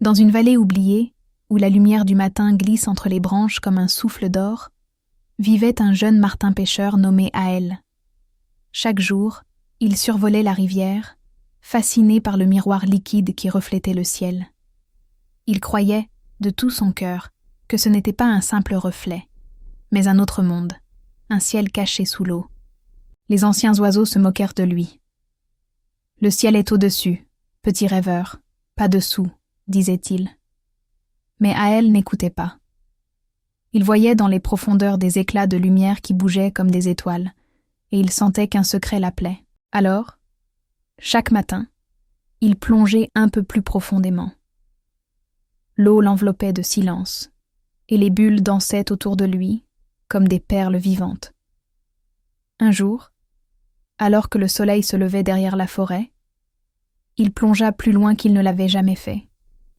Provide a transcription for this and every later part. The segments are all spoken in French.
Dans une vallée oubliée, où la lumière du matin glisse entre les branches comme un souffle d'or, vivait un jeune martin-pêcheur nommé Ael. Chaque jour, il survolait la rivière, fasciné par le miroir liquide qui reflétait le ciel. Il croyait, de tout son cœur, que ce n'était pas un simple reflet, mais un autre monde, un ciel caché sous l'eau. Les anciens oiseaux se moquèrent de lui. « Le ciel est au-dessus, petit rêveur, pas dessous », disait-il. Mais Ael n'écoutait pas. Il voyait dans les profondeurs des éclats de lumière qui bougeaient comme des étoiles, et il sentait qu'un secret l'appelait. Alors, chaque matin, il plongeait un peu plus profondément. L'eau l'enveloppait de silence, et les bulles dansaient autour de lui comme des perles vivantes. Un jour, alors que le soleil se levait derrière la forêt, il plongea plus loin qu'il ne l'avait jamais fait.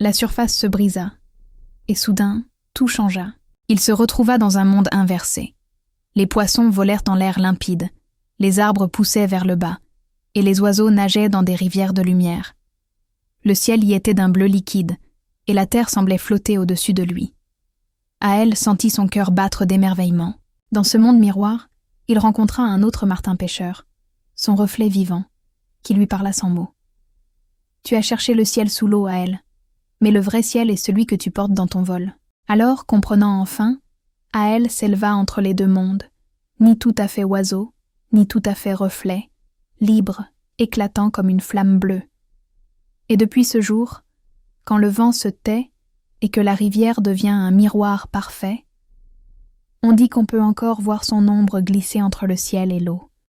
La surface se brisa, et soudain, tout changea. Il se retrouva dans un monde inversé. Les poissons volèrent dans l'air limpide, les arbres poussaient vers le bas, et les oiseaux nageaient dans des rivières de lumière. Le ciel y était d'un bleu liquide, et la terre semblait flotter au-dessus de lui. Ael sentit son cœur battre d'émerveillement. Dans ce monde miroir, il rencontra un autre martin-pêcheur, son reflet vivant, qui lui parla sans mots. « Tu as cherché le ciel sous l'eau, Ael, mais le vrai ciel est celui que tu portes dans ton vol. » Alors, comprenant enfin, Ael s'éleva entre les deux mondes, ni tout à fait oiseau, ni tout à fait reflet, libre, éclatant comme une flamme bleue. Et depuis ce jour, quand le vent se tait et que la rivière devient un miroir parfait, on dit qu'on peut encore voir son ombre glisser entre le ciel et l'eau.